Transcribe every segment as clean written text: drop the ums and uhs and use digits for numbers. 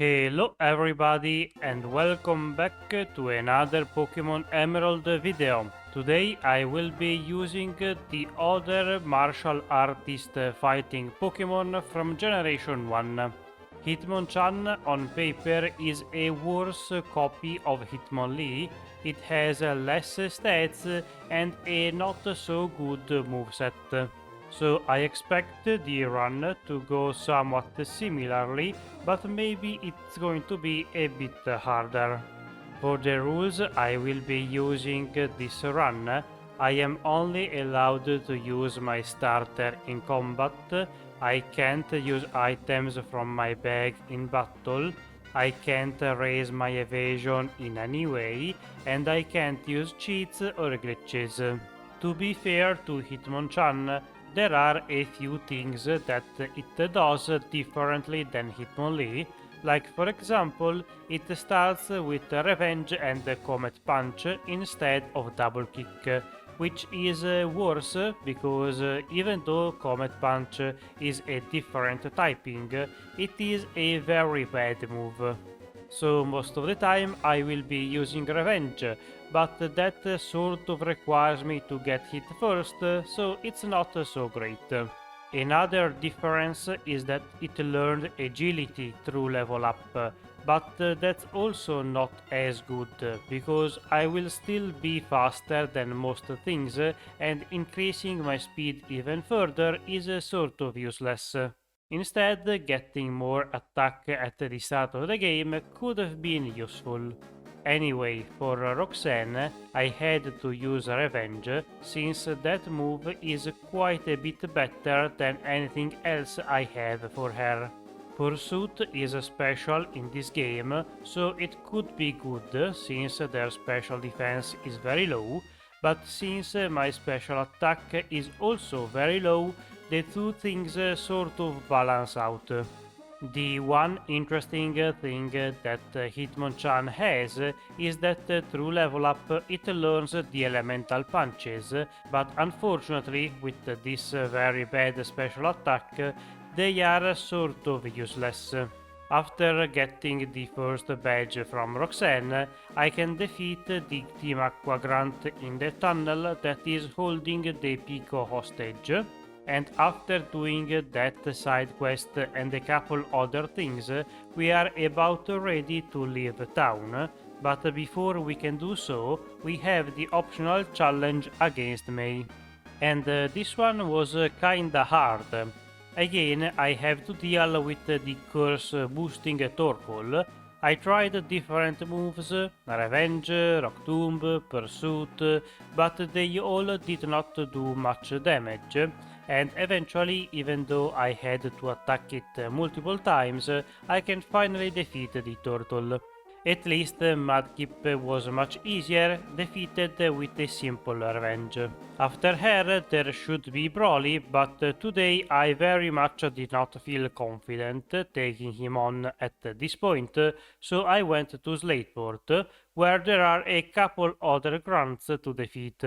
Hello everybody and welcome back to another Pokémon Emerald video. Today I will be using the other martial artist fighting Pokémon from Generation 1. Hitmonchan on paper is a worse copy of Hitmonlee. It has less stats and a not so good moveset. So I expect the run to go somewhat similarly, but maybe it's going to be a bit harder. For the rules I will be using this run. I am only allowed to use my starter in combat. I can't use items from my bag in battle. I can't raise my evasion in any way, and I can't use cheats or glitches. To be fair to Hitmonchan, there are a few things that it does differently than Hitmonlee, like for example, it starts with Revenge and Comet Punch instead of Double Kick, which is worse because even though Comet Punch is a different typing, it is a very bad move. So most of the time I will be using Revenge, but that sort of requires me to get hit first, so it's not so great. Another difference is that it learned agility through level up, but that's also not as good, because I will still be faster than most things, and increasing my speed even further is sort of useless. Instead, getting more attack at the start of the game could have been useful. Anyway, for Roxanne, I had to use Revenge, since that move is quite a bit better than anything else I have for her. Pursuit is special in this game, so it could be good since their special defense is very low, but since my special attack is also very low, the two things sort of balance out. The one interesting thing that Hitmonchan has is that through level up it learns the elemental punches, but unfortunately with this very bad special attack they are sort of useless. After getting the first badge from Roxanne, I can defeat the Team Aqua Grunt in the tunnel that is holding the Pico hostage, and after doing that side quest and a couple other things, we are about ready to leave town, but before we can do so, we have the optional challenge against May. And this one was kinda hard. Again, I have to deal with the curse boosting Torkoal. I tried different moves, Revenge, Rock Tomb, Pursuit, but they all did not do much damage, and eventually, even though I had to attack it multiple times, I can finally defeat the turtle. At least Mudkip was much easier, defeated with a simple Revenge. After her there should be Brawly, but today I very much did not feel confident taking him on at this point, so I went to Slateport, where there are a couple other grunts to defeat.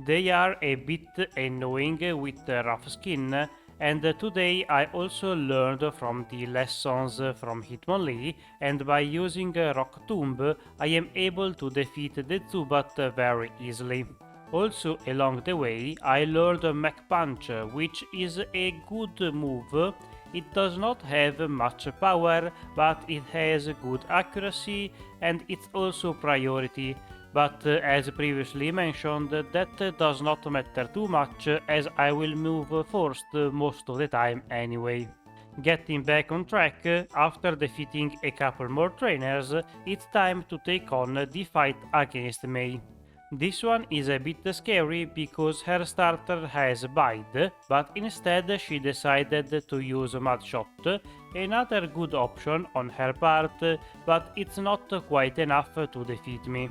They are a bit annoying with rough skin, and today I also learned from the lessons from Hitmonlee, and by using Rock Tomb I am able to defeat the Zubat very easily. Also along the way I learned Mach Punch, which is a good move. It does not have much power, but it has good accuracy and it's also priority. But as previously mentioned, that does not matter too much as I will move first most of the time anyway. Getting back on track, after defeating a couple more trainers, it's time to take on the fight against May. This one is a bit scary because her starter has Bide, but instead she decided to use Mudshot, another good option on her part, but it's not quite enough to defeat me.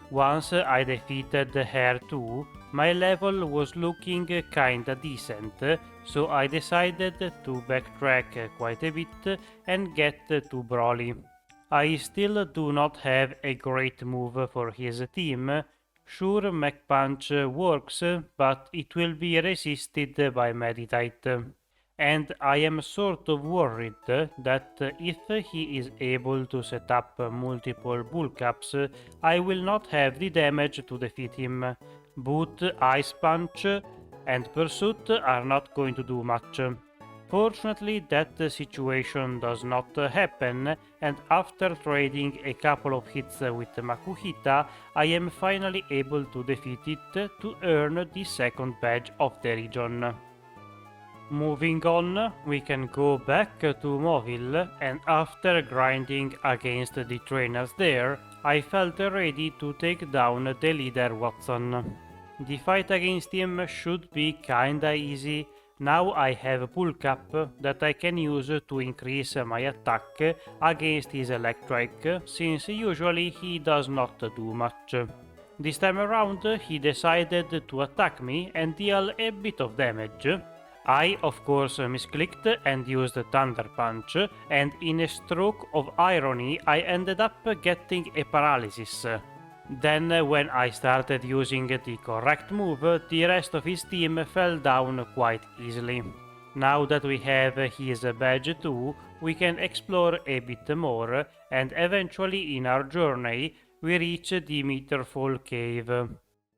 Once I defeated her too, my level was looking kinda decent, so I decided to backtrack quite a bit and get to Brawly. I still do not have a great move for his team. Sure, Mach Punch works, but it will be resisted by Meditate. and I am sort of worried that if he is able to set up multiple bulk ups, I will not have the damage to defeat him. Boot, Ice Punch, and Pursuit are not going to do much. Fortunately, that situation does not happen, and after trading a couple of hits with Makuhita, I am finally able to defeat it to earn the second badge of the region. Moving on, we can go back to Moville, and after grinding against the trainers there, I felt ready to take down the leader Wattson. The fight against him should be kinda easy. Now I have bulk up that I can use to increase my attack against his electric, since usually he does not do much. This time around he decided to attack me and deal a bit of damage. I, of course, misclicked and used Thunder Punch, and in a stroke of irony I ended up getting a paralysis. Then, when I started using the correct move, the rest of his team fell down quite easily. Now that we have his badge too, we can explore a bit more, and eventually in our journey we reach the Meterfall Cave.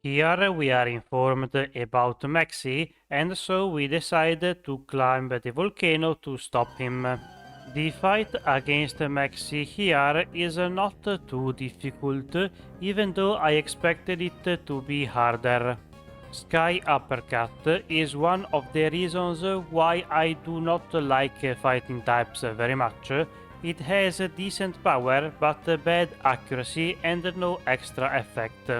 Here we are informed about Maxi, and so we decide to climb the volcano to stop him. The fight against Maxi here is not too difficult, even though I expected it to be harder. Sky Uppercut is one of the reasons why I do not like fighting types very much. It has decent power but bad accuracy and no extra effect.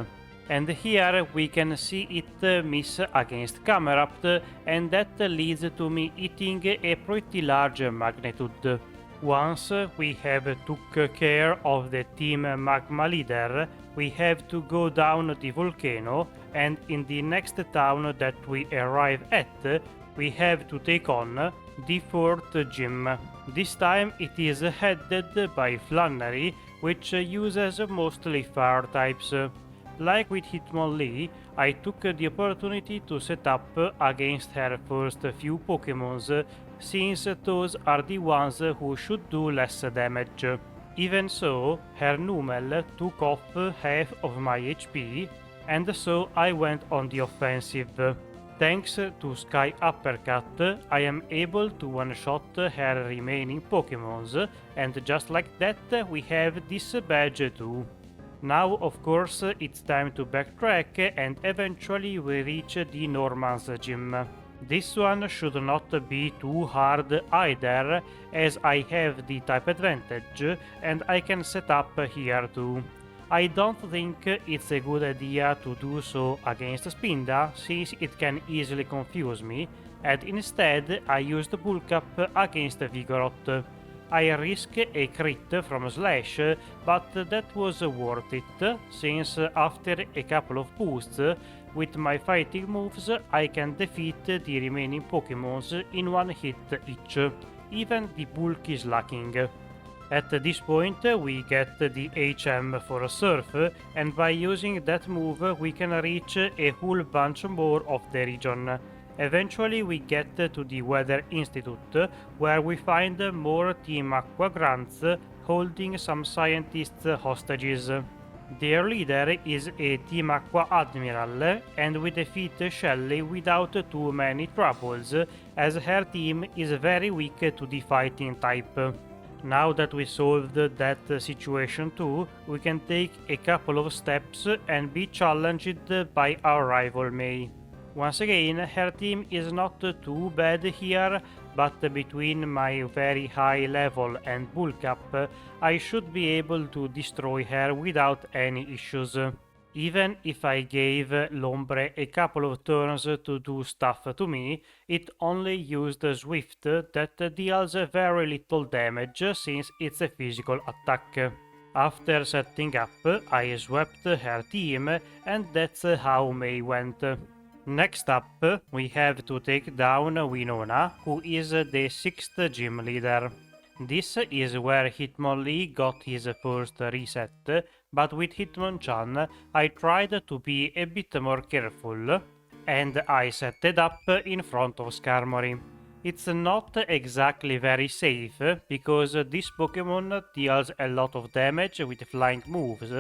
And here we can see it miss against Camerupt, and that leads to me eating a pretty large magnitude. Once we have took care of the Team Magma leader, we have to go down the volcano, and in the next town that we arrive at, we have to take on the fourth gym. This time it is headed by Flannery, which uses mostly fire types. Like with Hitmonchan, I took the opportunity to set up against her first few Pokémons, since those are the ones who should do less damage. Even so, her Numel took off half of my HP, and so I went on the offensive. Thanks to Sky Uppercut, I am able to one-shot her remaining Pokémons, and just like that we have this badge too. Now, of course, it's time to backtrack and eventually we reach the Norman's gym. This one should not be too hard either, as I have the type advantage and I can set up here too. I don't think it's a good idea to do so against Spinda, since it can easily confuse me, and instead I used Bulk Up against Vigoroth. I risk a crit from Slash, but that was worth it, since after a couple of boosts, with my fighting moves I can defeat the remaining Pokémons in one hit each. Even the bulk is lacking. At this point we get the HM for Surf, and by using that move we can reach a whole bunch more of the region. Eventually we get to the Weather Institute, where we find more Team Aqua grunts holding some scientists hostages. Their leader is a Team Aqua Admiral, and we defeat Shelly without too many troubles, as her team is very weak to the fighting type. Now that we solved that situation too, we can take a couple of steps and be challenged by our rival May. Once again, her team is not too bad here, but between my very high level and bulk up, I should be able to destroy her without any issues. Even if I gave Lombre a couple of turns to do stuff to me, it only used Swift that deals very little damage since it's a physical attack. After setting up, I swept her team, and that's how May went. Next up, we have to take down Winona, who is the 6th gym leader. This is where Hitmonchan got his first reset, but with Hitmonchan I tried to be a bit more careful, and I set it up in front of Skarmory. It's not exactly very safe, because this Pokémon deals a lot of damage with flying moves,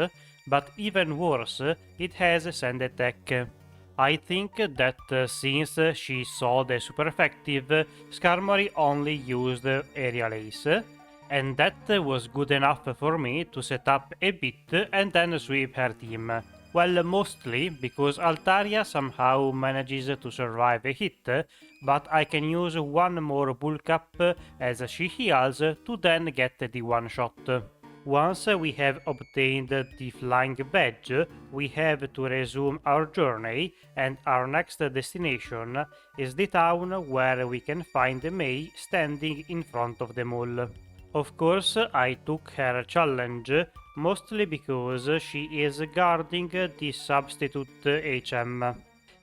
but even worse, it has sand attack. I think that since she saw the super effective, Skarmory only used Aerial Ace, and that was good enough for me to set up a bit and then sweep her team. Well, mostly because Altaria somehow manages to survive a hit, but I can use one more bulk up as she heals to then get the one shot. Once we have obtained the flying badge, we have to resume our journey, and our next destination is the town where we can find May standing in front of the mall. Of course, I took her challenge, mostly because she is guarding the substitute HM.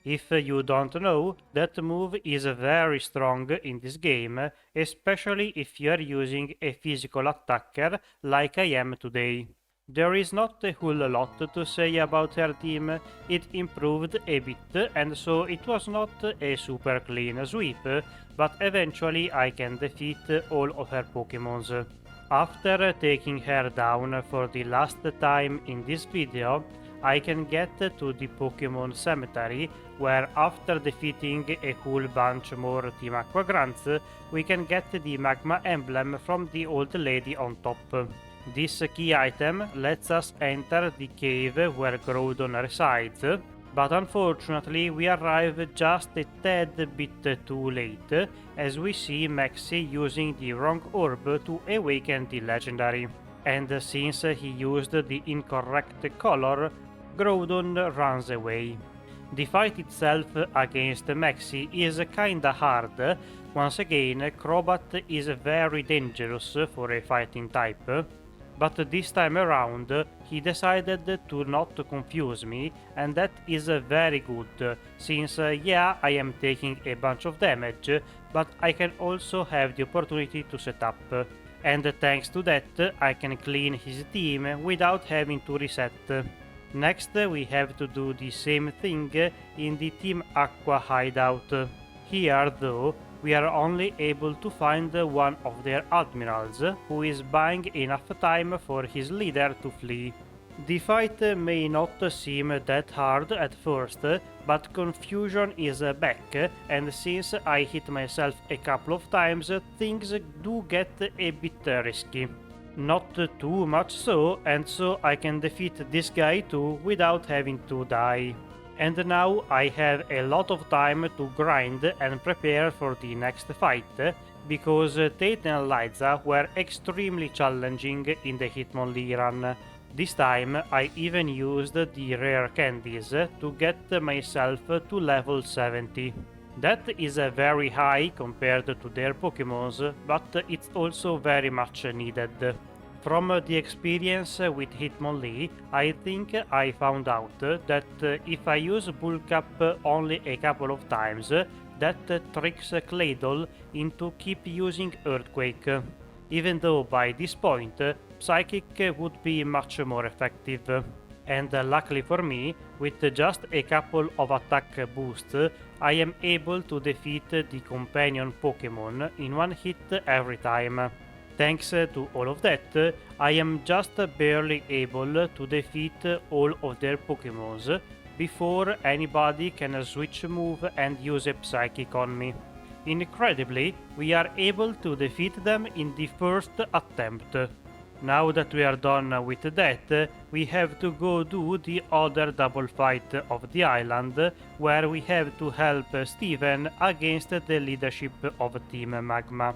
If you don't know, that move is very strong in this game, especially if you are using a physical attacker like I am today. There is not a whole lot to say about her team. It improved a bit, and so it was not a super clean sweep, but eventually I can defeat all of her Pokémons. After taking her down for the last time in this video, I can get to the Pokémon Cemetery, where after defeating a whole bunch more Team Aqua Grunts, we can get the Magma Emblem from the old lady on top. This key item lets us enter the cave where Groudon resides, but unfortunately we arrive just a tad bit too late, as we see Maxi using the wrong orb to awaken the legendary. And since he used the incorrect color, Groudon runs away. The fight itself against Maxi is kinda hard. Once again, Crobat is very dangerous for a fighting type, but this time around he decided to not confuse me, and that is very good, since yeah, I am taking a bunch of damage, but I can also have the opportunity to set up. And thanks to that, I can clean his team without having to reset. Next, we have to do the same thing in the Team Aqua hideout. Here, though, we are only able to find one of their admirals, who is buying enough time for his leader to flee. The fight may not seem that hard at first, but confusion is back, and since I hit myself a couple of times, things do get a bit risky. Not too much so, and so I can defeat this guy too without having to die. And now I have a lot of time to grind and prepare for the next fight, because Tate and Liza were extremely challenging in the Hitmonlee run. This time I even used the rare candies to get myself to level 70. That is very high compared to their Pokémons, but it's also very much needed. From the experience with Hitmonlee, I think I found out that if I use Bulk Up only a couple of times, that tricks Claydol into keep using Earthquake, even though by this point Psychic would be much more effective. And luckily for me, with just a couple of attack boosts, I am able to defeat the companion Pokémon in one hit every time. Thanks to all of that, I am just barely able to defeat all of their Pokémons before anybody can switch move and use a Psychic on me. Incredibly, we are able to defeat them in the first attempt. Now that we are done with that, we have to go do the other double fight of the island, where we have to help Steven against the leadership of Team Magma.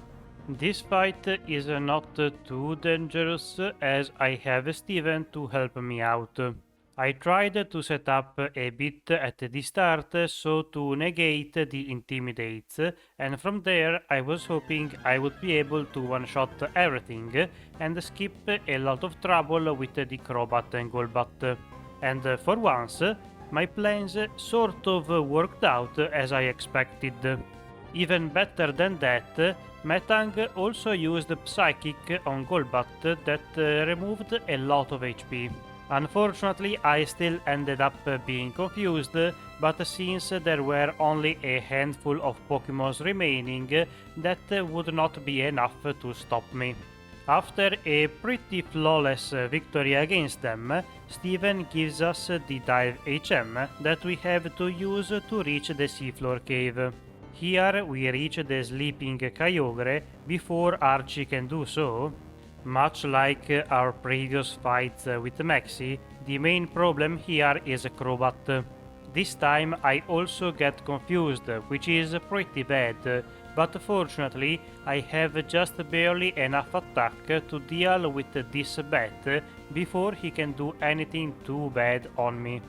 This fight is not too dangerous, as I have Steven to help me out. I tried to set up a bit at the start so to negate the intimidates, and from there I was hoping I would be able to one-shot everything and skip a lot of trouble with the Crobat and Golbat. And for once, my plans sort of worked out as I expected. Even better than that, Metang also used Psychic on Golbat that removed a lot of HP. Unfortunately, I still ended up being confused, but since there were only a handful of Pokémons remaining, that would not be enough to stop me. After a pretty flawless victory against them, Steven gives us the Dive HM that we have to use to reach the seafloor cave. Here we reach the sleeping Kyogre before Archie can do so. Much like our previous fight with Maxi, the main problem here is Crobat. This time I also get confused, which is pretty bad, but fortunately I have just barely enough attack to deal with this bat before he can do anything too bad on me.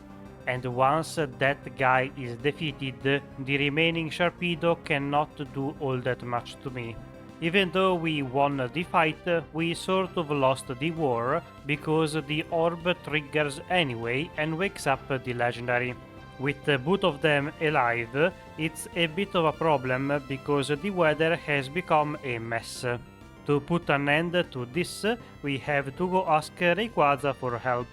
And once that guy is defeated, the remaining Sharpedo cannot do all that much to me. Even though we won the fight, we sort of lost the war, because the orb triggers anyway and wakes up the legendary. With both of them alive, it's a bit of a problem because the weather has become a mess. To put an end to this, we have to go ask Rayquaza for help.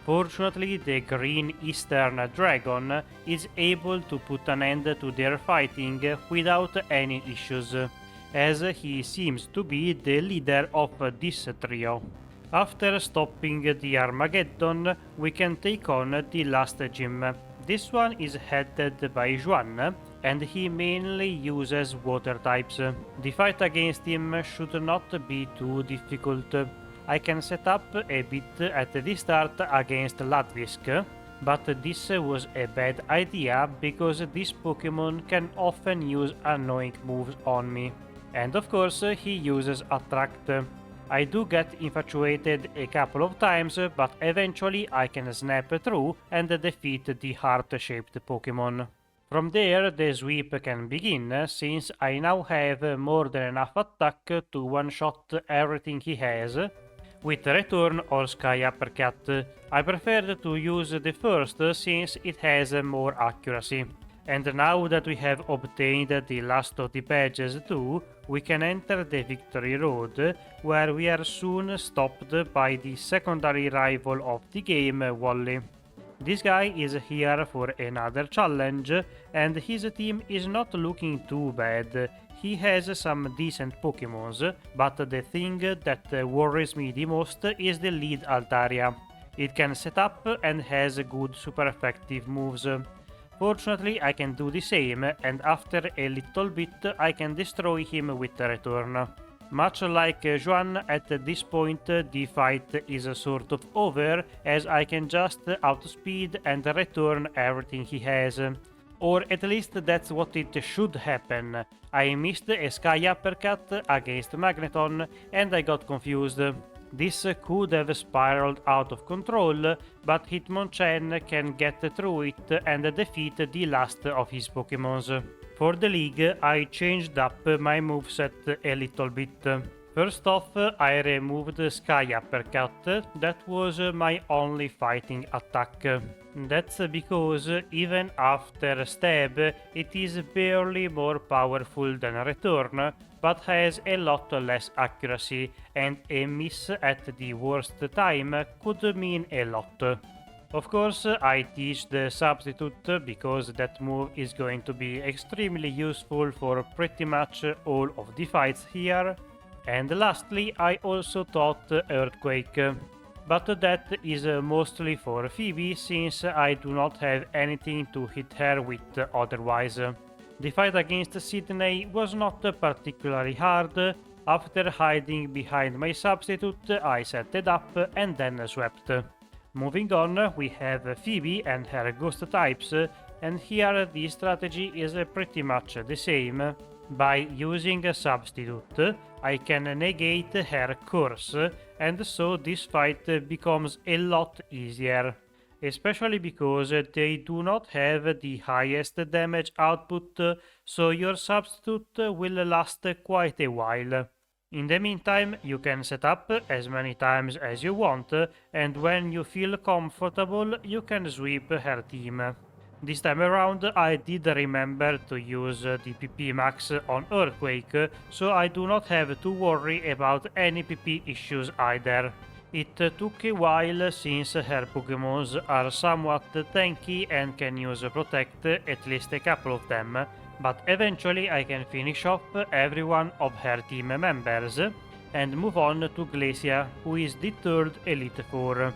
Fortunately, the green Eastern Dragon is able to put an end to their fighting without any issues, as he seems to be the leader of this trio. After stopping the Armageddon, we can take on the last gym. This one is headed by Juan, and he mainly uses water types. The fight against him should not be too difficult. I can set up a bit at the start against Latvisk, but this was a bad idea because this Pokémon can often use annoying moves on me. And of course he uses Attract. I do get infatuated a couple of times, but eventually I can snap through and defeat the heart-shaped Pokémon. From there the sweep can begin, since I now have more than enough attack to one-shot everything he has, with Return or Sky Uppercut. I prefer to use the first since it has more accuracy. And now that we have obtained the last of the badges too, we can enter the Victory Road, where we are soon stopped by the secondary rival of the game, Wally. This guy is here for another challenge, and his team is not looking too bad. He has some decent Pokémons, but the thing that worries me the most is the lead Altaria. It can set up and has good super effective moves. Fortunately, I can do the same, and after a little bit I can destroy him with Return. Much like Juan, at this point the fight is sort of over, as I can just outspeed and return everything he has. Or at least that's what it should happen. I missed a Sky Uppercut against Magneton and I got confused. This could have spiraled out of control, but Hitmonchan can get through it and defeat the last of his Pokémons. For the league, I changed up my moveset a little bit. First off, I removed Sky Uppercut. That was my only fighting attack. That's because even after Stab, it is barely more powerful than Return, but has a lot less accuracy, and a miss at the worst time could mean a lot. Of course, I teach the Substitute because that move is going to be extremely useful for pretty much all of the fights here. And lastly, I also taught Earthquake, but that is mostly for Phoebe since I do not have anything to hit her with otherwise. The fight against Sidney was not particularly hard. After hiding behind my Substitute, I set it up and then swept. Moving on, we have Phoebe and her Ghost types, and here the strategy is pretty much the same. By using a Substitute, I can negate her Curse, and so this fight becomes a lot easier. Especially because they do not have the highest damage output, so your Substitute will last quite a while. In the meantime, you can set up as many times as you want, and when you feel comfortable, you can sweep her team. This time around, I did remember to use the PP max on Earthquake, so I do not have to worry about any PP issues either. It took a while since her Pokémons are somewhat tanky and can use Protect, at least a couple of them, but eventually I can finish off every one of her team members and move on to Glacia, who is the third Elite Four.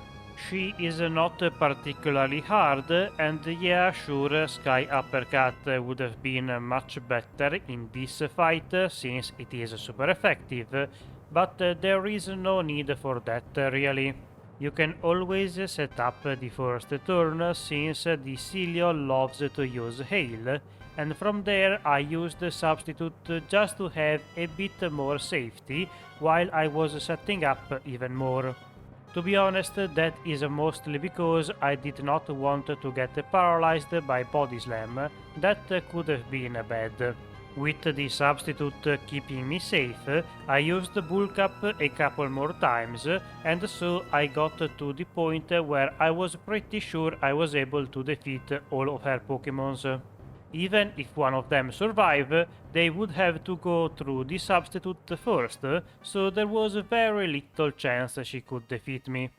She is not particularly hard, and yeah, sure, Sky Uppercut would have been much better in this fight since it is super effective, but there is no need for that really. You can always set up the first turn since the Celio loves to use Hail, and from there I used Substitute just to have a bit more safety while I was setting up even more. To be honest, that is mostly because I did not want to get paralyzed by Body Slam. That could have been bad. With the Substitute keeping me safe, I used Bulk Up a couple more times, and so I got to the point where I was pretty sure I was able to defeat all of her Pokémons. Even if one of them survived, they would have to go through the Substitute first, so there was very little chance she could defeat me.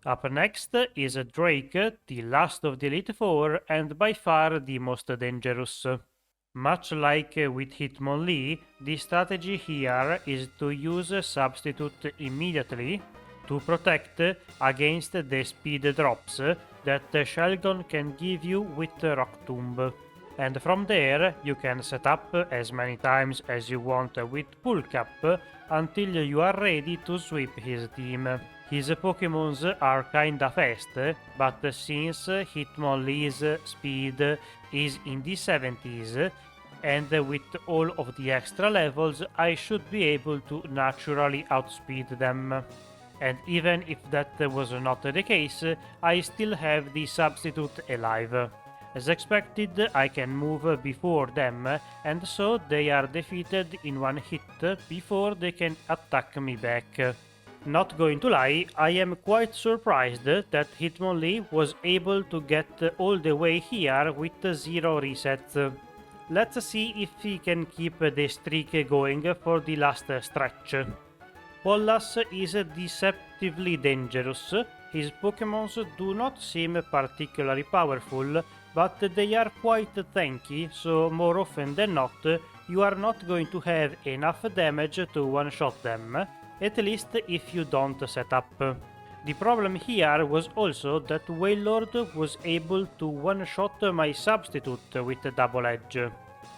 Up next is Drake, the last of the Elite Four and by far the most dangerous. Much like with Hitmonchan, the strategy here is to use Substitute immediately to protect against the speed drops that Sheldon can give you with Rock Tomb. And from there you can set up as many times as you want with Bulk Up until you are ready to sweep his team. His Pokémons are kinda fast, but since Hitmonchan's speed is in the 70s, and with all of the extra levels I should be able to naturally outspeed them. And even if that was not the case, I still have the Substitute alive. As expected, I can move before them, and so they are defeated in one hit before they can attack me back. Not going to lie, I am quite surprised that Hitmonchan was able to get all the way here with 0 resets. Let's see if he can keep the streak going for the last stretch. Wallace is deceptively dangerous. His Pokémons do not seem particularly powerful, but they are quite tanky, so more often than not, you are not going to have enough damage to one-shot them, at least if you don't set up. The problem here was also that Wailord was able to one-shot my Substitute with Double Edge,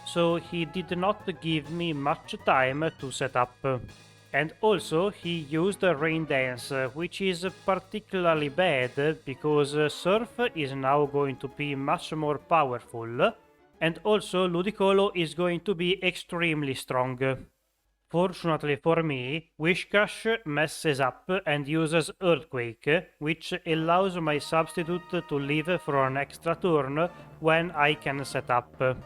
so he did not give me much time to set up. And also he used Rain Dance, which is particularly bad because Surf is now going to be much more powerful, and also Ludicolo is going to be extremely strong. Fortunately for me, Whiscash messes up and uses Earthquake, which allows my Substitute to live for an extra turn when I can set up.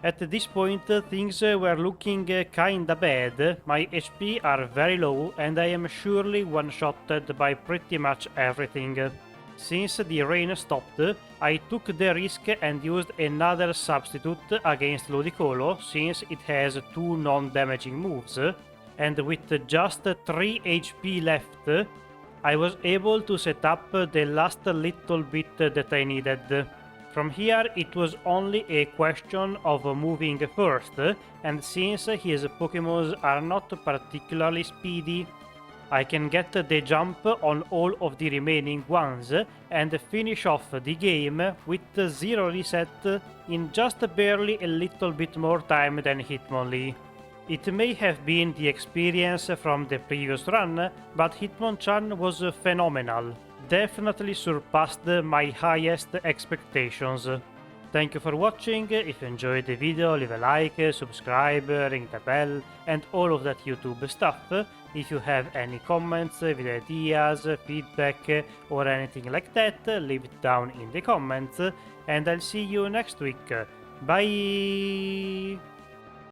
At this point things were looking kinda bad, my HP are very low and I am surely one-shotted by pretty much everything. Since the rain stopped, I took the risk and used another Substitute against Ludicolo since it has 2 non-damaging moves, and with just 3 HP left, I was able to set up the last little bit that I needed. From here it was only a question of moving first, and since his Pokémons are not particularly speedy, I can get the jump on all of the remaining ones and finish off the game with 0 reset in just barely a little bit more time than Hitmonchan. It may have been the experience from the previous run, but Hitmonchan was phenomenal. Definitely surpassed my highest expectations. Thank you for watching. If you enjoyed the video, leave a like, subscribe, ring the bell, and all of that YouTube stuff. If you have any comments, video ideas, feedback, or anything like that, leave it down in the comments, and I'll see you next week. Bye!